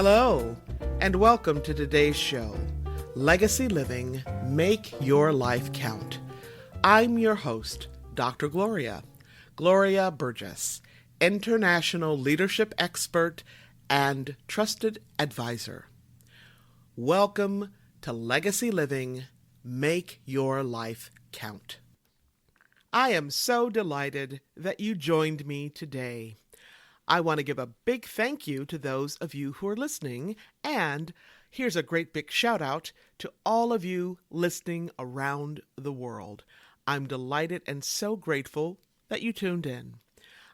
Hello, and welcome to today's show, Legacy Living, Make Your Life Count. I'm your host, Dr. Gloria Burgess, international leadership expert and trusted advisor. Welcome to Legacy Living, Make Your Life Count. I am so delighted that you joined me today. I want to give a big thank you to those of you who are listening, and here's a great big shout out to all of you listening around the world. I'm delighted and so grateful that you tuned in.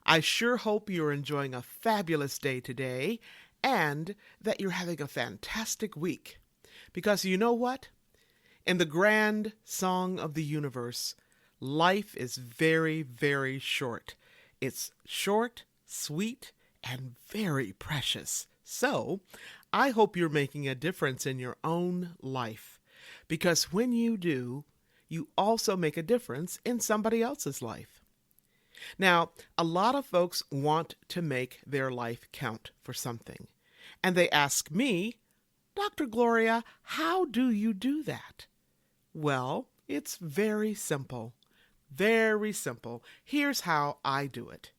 I sure hope you're enjoying a fabulous day today and that you're having a fantastic week. Because you know what? In the grand song of the universe, life is very, very short. It's short, sweet, and very precious. So, I hope you're making a difference in your own life. Because when you do, you also make a difference in somebody else's life. Now, a lot of folks want to make their life count for something. And they ask me, Dr. Gloria, how do you do that? Well, it's very simple. Very simple. Here's how I do it.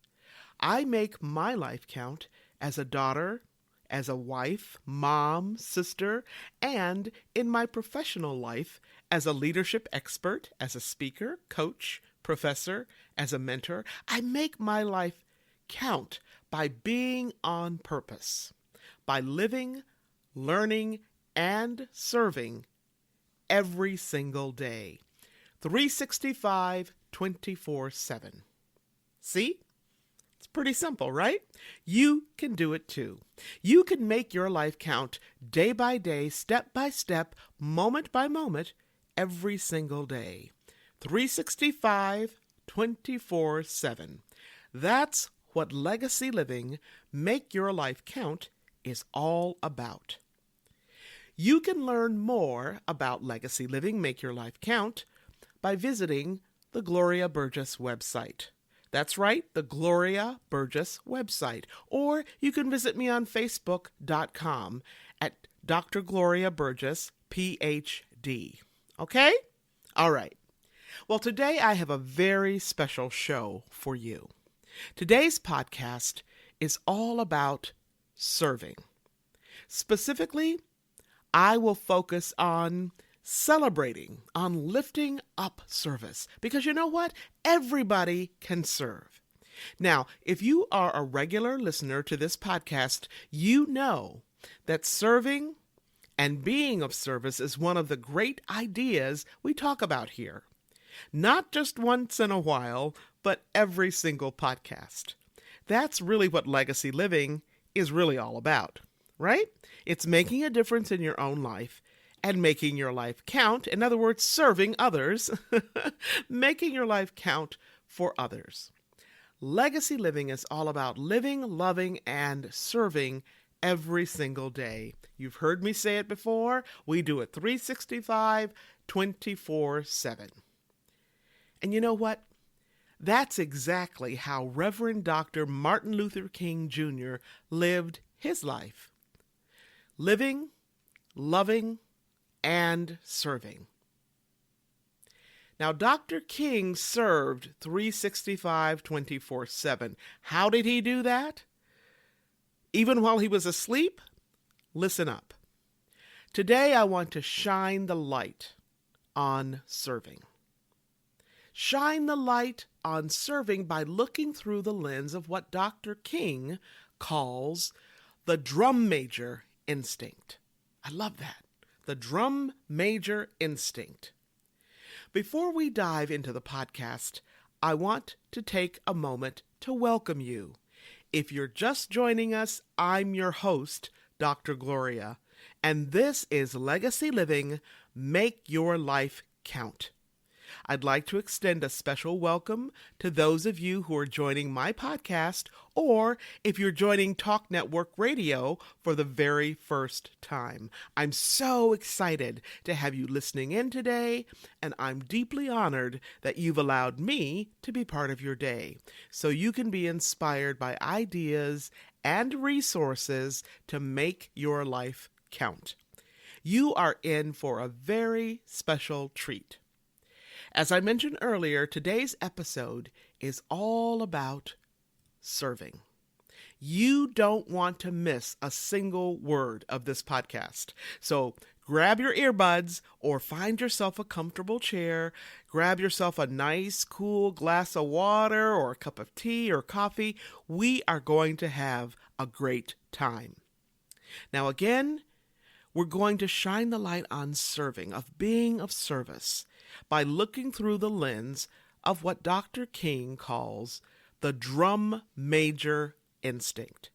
I make my life count as a daughter, as a wife, mom, sister, and in my professional life as a leadership expert, as a speaker, coach, professor, as a mentor. I make my life count by being on purpose, by living, learning, and serving every single day, 365, 24/7. See? It's pretty simple, right? You can do it too. You can make your life count day by day, step by step, moment by moment, every single day. 365, 24/7. That's what Legacy Living, Make Your Life Count is all about. You can learn more about Legacy Living, Make Your Life Count by visiting the Gloria Burgess website. That's right, the Gloria Burgess website. Or you can visit me on Facebook.com at Dr. Gloria Burgess, PhD. Okay? All right. Well, today I have a very special show for you. Today's podcast is all about serving. Specifically, I will focus on celebrating, on lifting up service. Because you know what? Everybody can serve. Now, if you are a regular listener to this podcast, you know that serving and being of service is one of the great ideas we talk about here. Not just once in a while, but every single podcast. That's really what Legacy Living is really all about, right? It's making a difference in your own life and making your life count. In other words, serving others, making your life count for others. Legacy Living is all about living, loving, and serving every single day. You've heard me say it before. We do it 365, 24/7. And you know what? That's exactly how Reverend Dr. Martin Luther King Jr. lived his life. Living, loving, and serving. Now, Dr. King served 365, 24/7. How did he do that? Even while he was asleep? Listen up. Today, I want to shine the light on serving. Shine the light on serving by looking through the lens of what Dr. King calls the drum major instinct. I love that. The drum major instinct. Before we dive into the podcast, I want to take a moment to welcome you. If you're just joining us, I'm your host, Dr. Gloria, and this is Legacy Living, Make Your Life Count. I'd like to extend a special welcome to those of you who are joining my podcast, or if you're joining Talk Network Radio for the very first time. I'm so excited to have you listening in today, and I'm deeply honored that you've allowed me to be part of your day, so you can be inspired by ideas and resources to make your life count. You are in for a very special treat. As I mentioned earlier, today's episode is all about serving. You don't want to miss a single word of this podcast. So grab your earbuds or find yourself a comfortable chair, grab yourself a nice, cool glass of water or a cup of tea or coffee. We are going to have a great time. Now again, we're going to shine the light on serving, of being of service, by looking through the lens of what Dr. King calls the drum major instinct.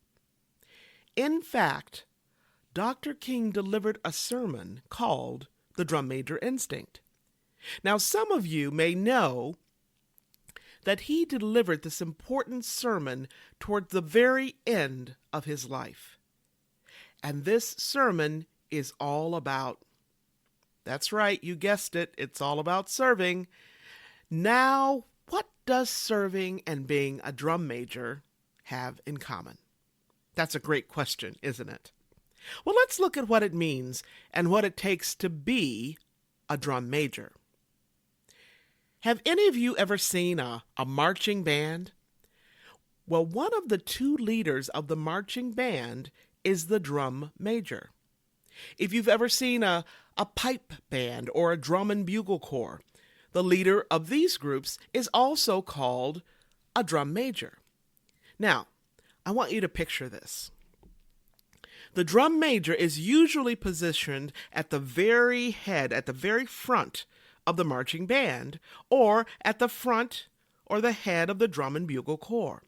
In fact, Dr. King delivered a sermon called the drum major instinct. Now, some of you may know that he delivered this important sermon toward the very end of his life. And this sermon is all about, that's right, you guessed it, it's all about serving. Now, what does serving and being a drum major have in common? That's a great question, isn't it? Well, let's look at what it means and what it takes to be a drum major. Have any of you ever seen a marching band? Well, one of the two leaders of the marching band is the drum major. If you've ever seen a pipe band or a drum and bugle corps, the leader of these groups is also called a drum major. Now, I want you to picture this. The drum major is usually positioned at the very head, at the very front of the marching band, or at the front or the head of the drum and bugle corps.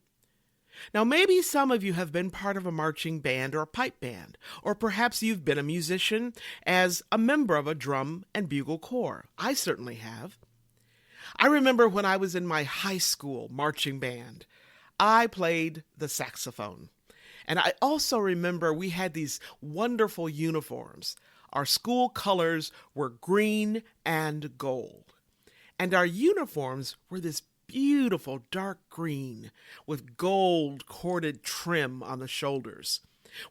Now, maybe some of you have been part of a marching band or a pipe band, or perhaps you've been a musician as a member of a drum and bugle corps. I certainly have. I remember when I was in my high school marching band, I played the saxophone. And I also remember we had these wonderful uniforms. Our school colors were green and gold. And our uniforms were this beautiful dark green with gold corded trim on the shoulders.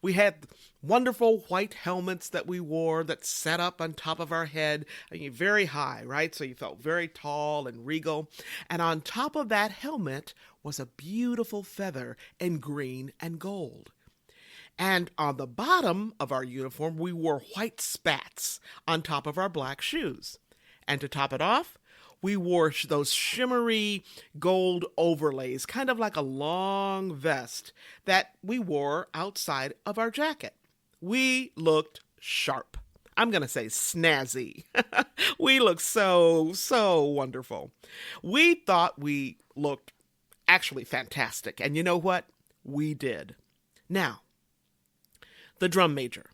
We had wonderful white helmets that we wore that sat up on top of our head, very high, right? So you felt very tall and regal. And on top of that helmet was a beautiful feather in green and gold. And on the bottom of our uniform, we wore white spats on top of our black shoes. And to top it off, we wore those shimmery gold overlays, kind of like a long vest that we wore outside of our jacket. We looked sharp. I'm going to say snazzy. We looked so wonderful. We thought we looked actually fantastic. And you know what? We did. Now, the drum major.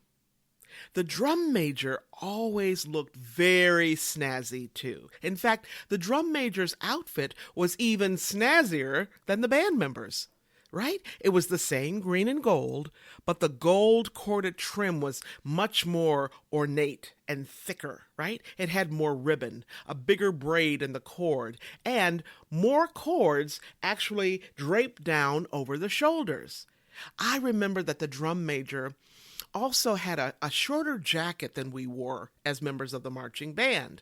The drum major always looked very snazzy too. In fact, the drum major's outfit was even snazzier than the band members, right? It was the same green and gold, but the gold corded trim was much more ornate and thicker, right? It had more ribbon, a bigger braid in the cord, and more cords actually draped down over the shoulders. I remember that the drum major also had a shorter jacket than we wore as members of the marching band.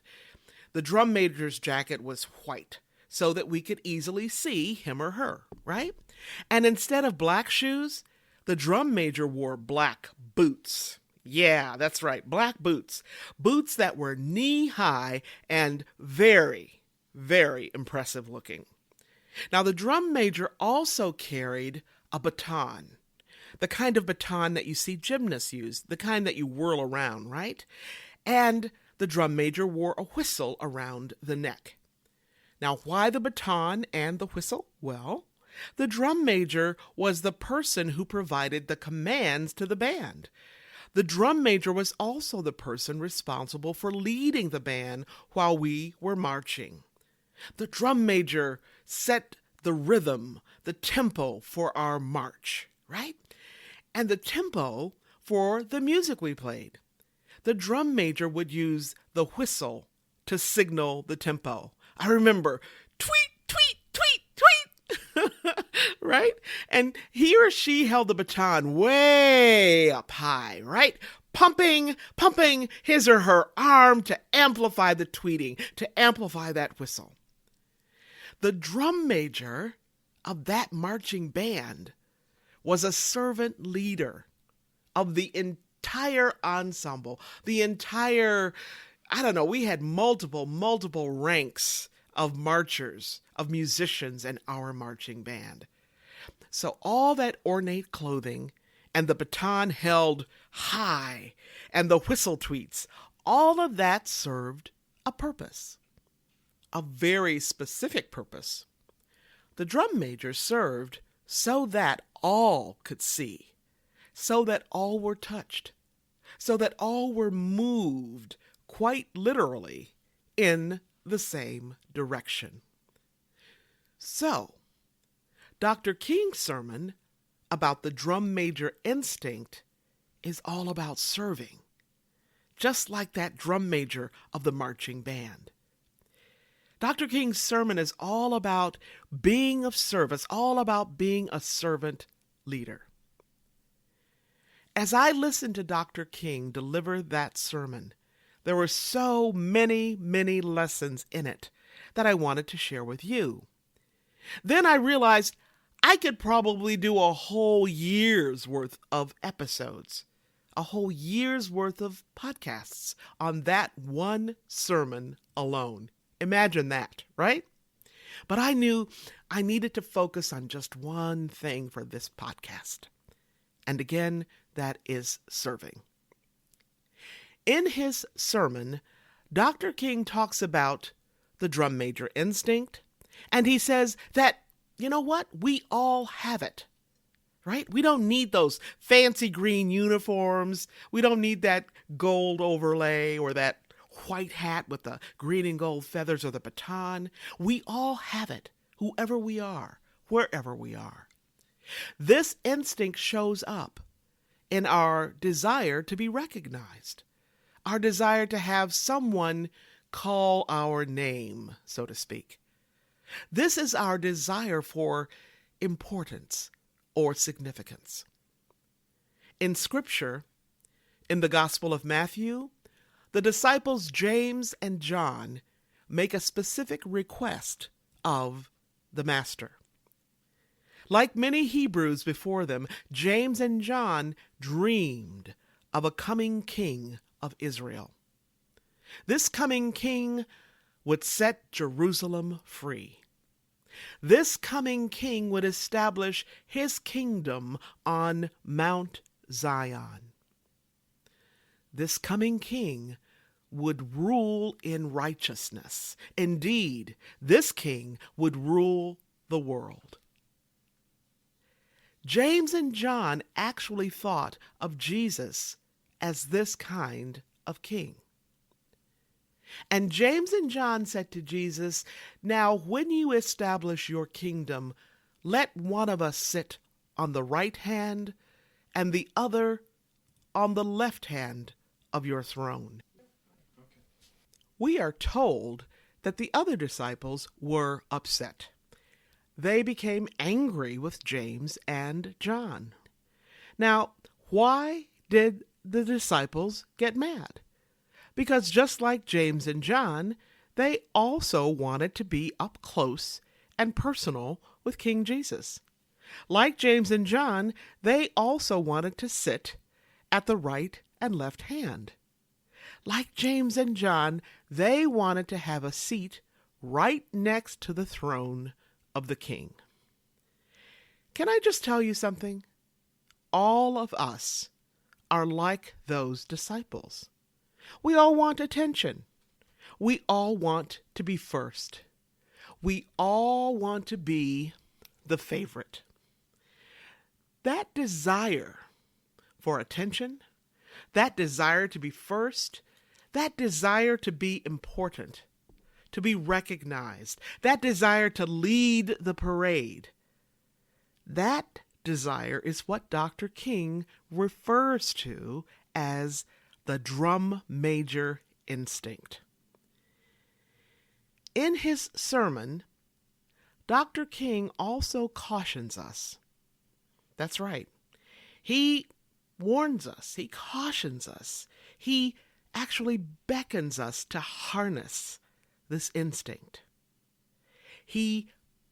The drum major's jacket was white, so that we could easily see him or her, right? And instead of black shoes, the drum major wore black boots. Yeah, that's right, black boots. Boots that were knee-high and very, very impressive looking. Now, the drum major also carried a baton. The kind of baton that you see gymnasts use, the kind that you whirl around, right? And the drum major wore a whistle around the neck. Now, why the baton and the whistle? Well, the drum major was the person who provided the commands to the band. The drum major was also the person responsible for leading the band while we were marching. The drum major set the rhythm, the tempo for our march, right? And the tempo for the music we played. The drum major would use the whistle to signal the tempo. I remember, tweet, tweet, tweet, tweet, right? And he or she held the baton way up high, right? Pumping his or her arm to amplify the tweeting, to amplify that whistle. The drum major of that marching band was a servant leader of the entire ensemble, the entire, we had multiple ranks of marchers, of musicians in our marching band. So all that ornate clothing and the baton held high and the whistle tweets, all of that served a purpose, a very specific purpose. The drum major served so that all could see, so that all were touched, so that all were moved, quite literally, in the same direction. So, Dr. King's sermon about the drum major instinct is all about serving, just like that drum major of the marching band. Dr. King's sermon is all about being of service, all about being a servant leader. As I listened to Dr. King deliver that sermon, there were so many lessons in it that I wanted to share with you. Then I realized I could probably do a whole year's worth of episodes, a whole year's worth of podcasts on that one sermon alone. Imagine that, right? But I knew I needed to focus on just one thing for this podcast. And again, that is serving. In his sermon, Dr. King talks about the drum major instinct, and he says that, you know what? We all have it, right? We don't need those fancy green uniforms. We don't need that gold overlay or that white hat with the green and gold feathers or the baton. We all have it, whoever we are, wherever we are. This instinct shows up in our desire to be recognized, our desire to have someone call our name, so to speak. This is our desire for importance or significance. In Scripture, in the Gospel of Matthew, the disciples James and John make a specific request of the Master. Like many Hebrews before them, James and John dreamed of a coming king of Israel. This coming king would set Jerusalem free. This coming king would establish his kingdom on Mount Zion. This coming king would rule in righteousness. Indeed, this king would rule the world. James and John actually thought of Jesus as this kind of king. And James and John said to Jesus, "Now, when you establish your kingdom, let one of us sit on the right hand and the other on the left hand of your throne." We are told that the other disciples were upset. They became angry with James and John. Now, why did the disciples get mad? Because just like James and John, they also wanted to be up close and personal with King Jesus. Like James and John, they also wanted to sit at the right and left hand. Like James and John, they wanted to have a seat right next to the throne of the king. Can I just tell you something? All of us are like those disciples. We all want attention. We all want to be first. We all want to be the favorite. That desire for attention, that desire to be first, that desire to be important, to be recognized, that desire to lead the parade. That desire is what Dr. King refers to as the drum major instinct. In his sermon, Dr. King also cautions us. That's right. He warns us. He cautions us. He actually beckons us to harness this instinct. He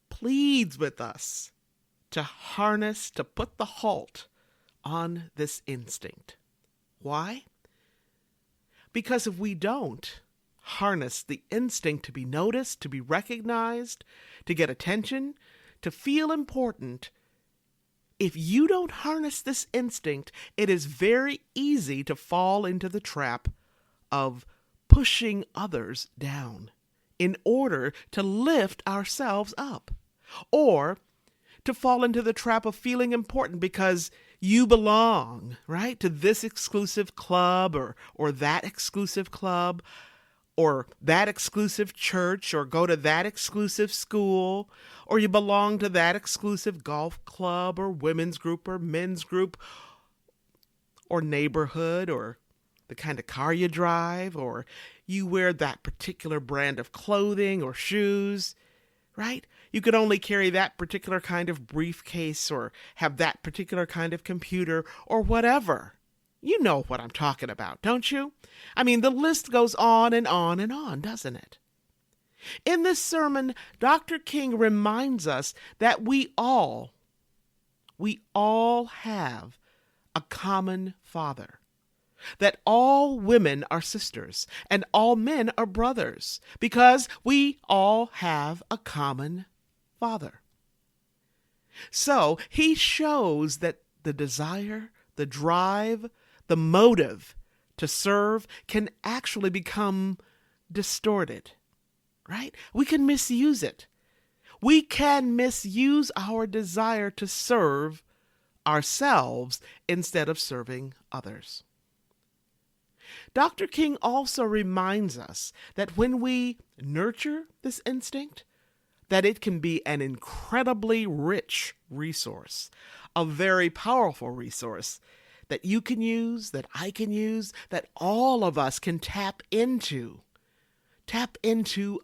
pleads with us to harness, to put the halt on this instinct. Why? Because if we don't harness the instinct to be noticed, to be recognized, to get attention, to feel important, if you don't harness this instinct, it is very easy to fall into the trap of pushing others down in order to lift ourselves up, or to fall into the trap of feeling important because you belong, right, to this exclusive club or that exclusive club, or that exclusive church, or go to that exclusive school, or you belong to that exclusive golf club or women's group or men's group, or neighborhood, or the kind of car you drive, or you wear that particular brand of clothing or shoes, right? You could only carry that particular kind of briefcase or have that particular kind of computer or whatever. You know what I'm talking about, don't you? I mean, the list goes on and on and on, doesn't it? In this sermon, Dr. King reminds us that we all have a common Father, that all women are sisters and all men are brothers, because we all have a common Father. So he shows that the desire, the drive, the motive to serve can actually become distorted, right? We can misuse it. We can misuse our desire to serve ourselves instead of serving others. Dr. King also reminds us that when we nurture this instinct, that it can be an incredibly rich resource, a very powerful resource that you can use, that I can use, that all of us can tap into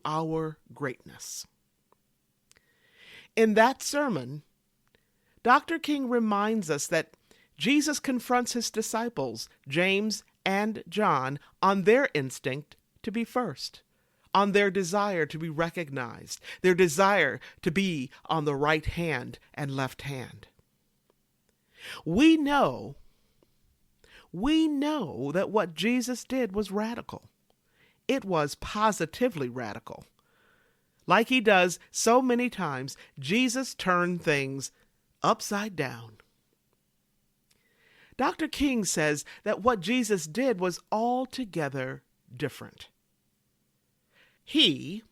our greatness. In that sermon, Dr. King reminds us that Jesus confronts his disciples, James and John, on their instinct to be first, on their desire to be recognized, their desire to be on the right hand and left hand. We know that what Jesus did was radical. It was positively radical. Like he does so many times, Jesus turned things upside down. Dr. King says that what Jesus did was altogether different. He,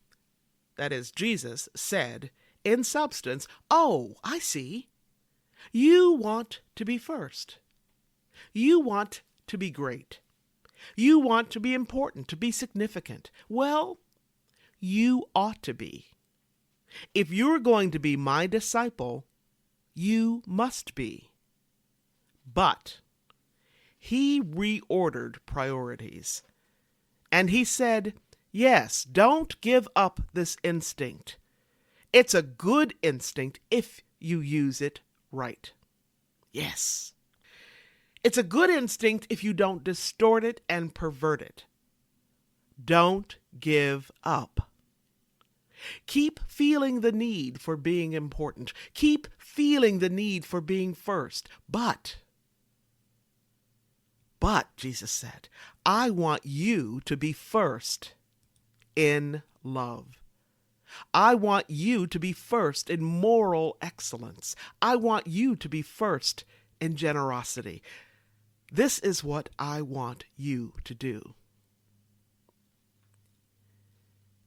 that is Jesus, said, in substance, "Oh, I see. You want to be first. You want to be great. You want to be important, to be significant. Well, you ought to be. If you're going to be my disciple, you must be." But he reordered priorities. And he said, yes, don't give up this instinct. It's a good instinct if you use it right. Yes. It's a good instinct if you don't distort it and pervert it. Don't give up. Keep feeling the need for being important. Keep feeling the need for being first. But, Jesus said, I want you to be first in love. I want you to be first in moral excellence. I want you to be first in generosity. This is what I want you to do.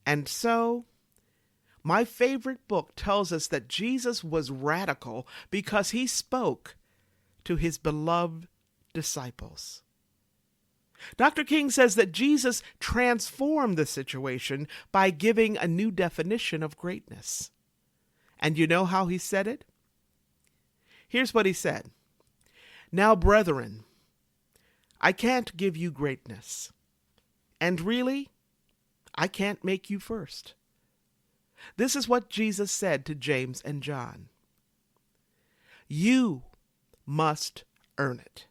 And so, my favorite book tells us that Jesus was radical because he spoke to his beloved disciples. Dr. King says that Jesus transformed the situation by giving a new definition of greatness. And you know how he said it? Here's what he said. Now, brethren, I can't give you greatness. And really, I can't make you first. This is what Jesus said to James and John. You must earn it.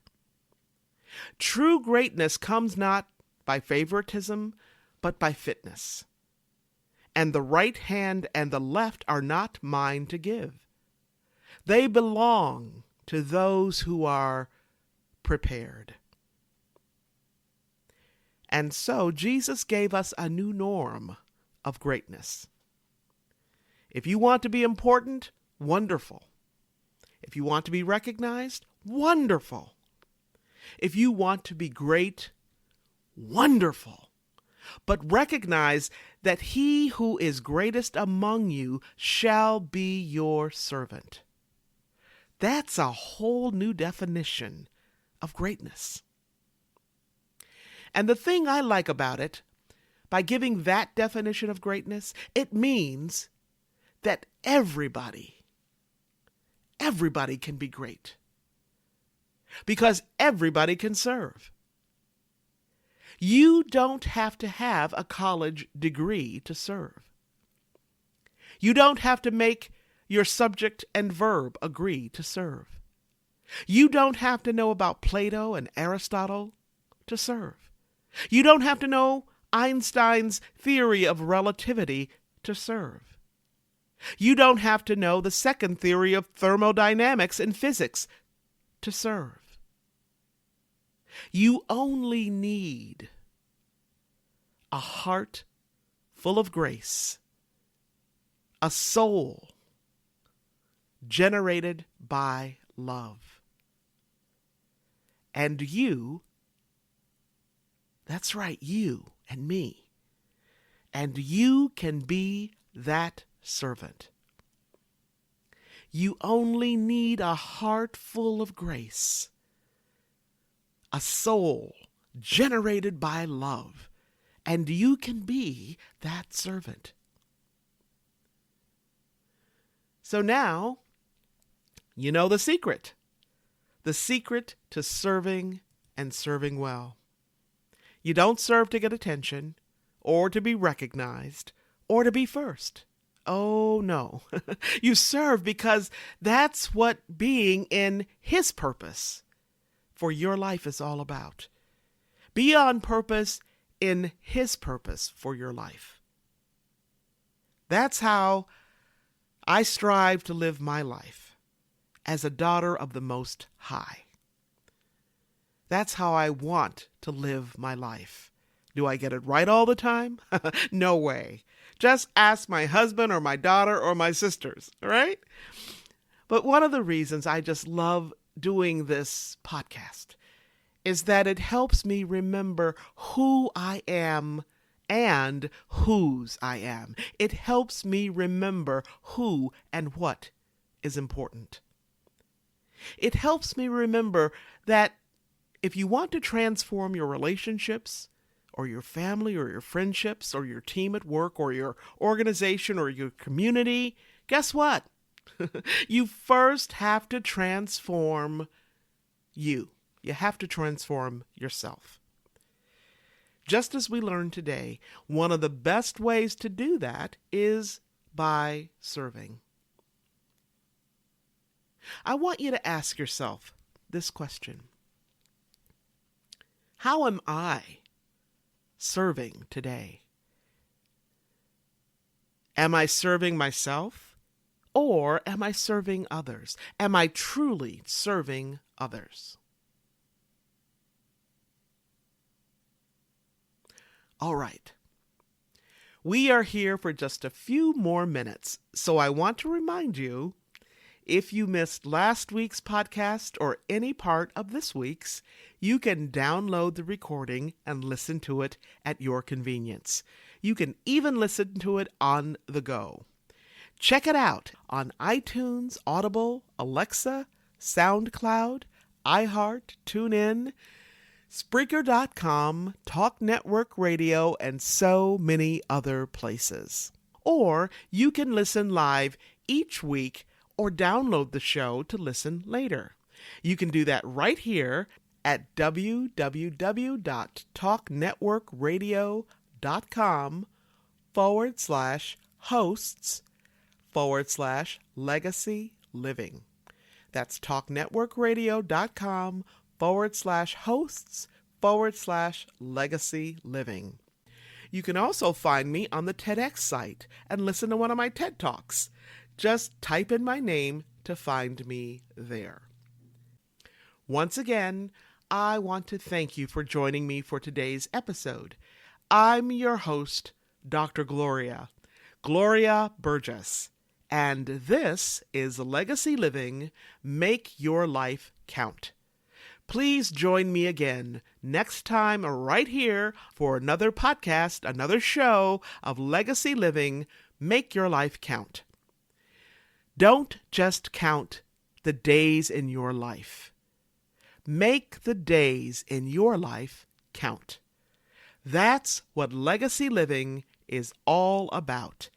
True greatness comes not by favoritism, but by fitness. And the right hand and the left are not mine to give. They belong to those who are prepared. And so Jesus gave us a new norm of greatness. If you want to be important, wonderful. If you want to be recognized, wonderful. If you want to be great, wonderful. But recognize that he who is greatest among you shall be your servant. That's a whole new definition of greatness. And the thing I like about it, by giving that definition of greatness, it means that everybody can be great. Because everybody can serve. You don't have to have a college degree to serve. You don't have to make your subject and verb agree to serve. You don't have to know about Plato and Aristotle to serve. You don't have to know Einstein's theory of relativity to serve. You don't have to know the second theory of thermodynamics in physics to serve. You only need a heart full of grace, a soul generated by love. And you, that's right, you and me, and you can be that servant. You only need a heart full of grace, a soul generated by love, and you can be that servant. So now, you know the secret to serving and serving well. You don't serve to get attention, or to be recognized, or to be first. Oh, no. You serve because that's what being in his purpose for your life is all about. Be on purpose in his purpose for your life. That's how I strive to live my life as a daughter of the Most High. That's how I want to live my life. Do I get it right all the time? No way. Just ask my husband or my daughter or my sisters, all right? But one of the reasons I just love doing this podcast is that it helps me remember who I am and whose I am. It helps me remember who and what is important. It helps me remember that if you want to transform your relationships, or your family, or your friendships, or your team at work, or your organization, or your community, guess what? You first have to transform you. You have to transform yourself. Just as we learned today, one of the best ways to do that is by serving. I want you to ask yourself this question. How am I serving today? Am I serving myself, or am I serving others? Am I truly serving others? All right. We are here for just a few more minutes, so I want to remind you, if you missed last week's podcast or any part of this week's, you can download the recording and listen to it at your convenience. You can even listen to it on the go. Check it out on iTunes, Audible, Alexa, SoundCloud, iHeart, TuneIn, Spreaker.com, Talk Network Radio, and so many other places. Or you can listen live each week or download the show to listen later. You can do that right here at www.talknetworkradio.com/hosts/legacy living. That's talknetworkradio.com/hosts/legacy living. You can also find me on the TEDx site and listen to one of my TED Talks. Just type in my name to find me there. Once again, I want to thank you for joining me for today's episode. I'm your host, Dr. Gloria Burgess, and this is Legacy Living, Make Your Life Count. Please join me again next time right here for another podcast, another show of Legacy Living, Make Your Life Count. Don't just count the days in your life. Make the days in your life count. That's what Legacy Living is all about.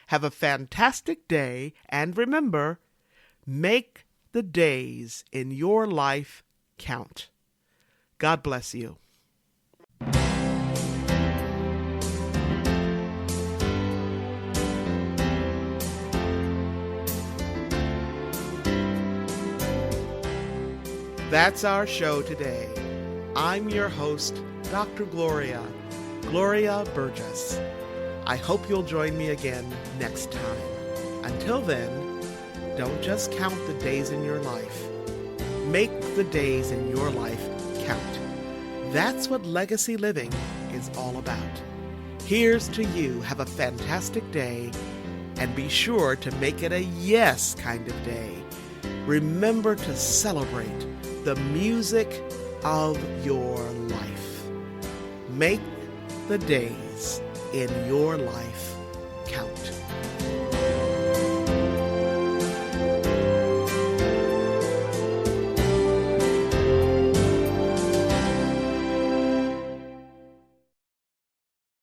Have a fantastic day, and remember, make the days in your life count. God bless you. That's our show today. I'm your host, Dr. Gloria Burgess. I hope you'll join me again next time. Until then, don't just count the days in your life. Make the days in your life count. That's what legacy living is all about. Here's to you. Have a fantastic day, and be sure to make it a yes kind of day. Remember to celebrate the music of your life. Make the days in your life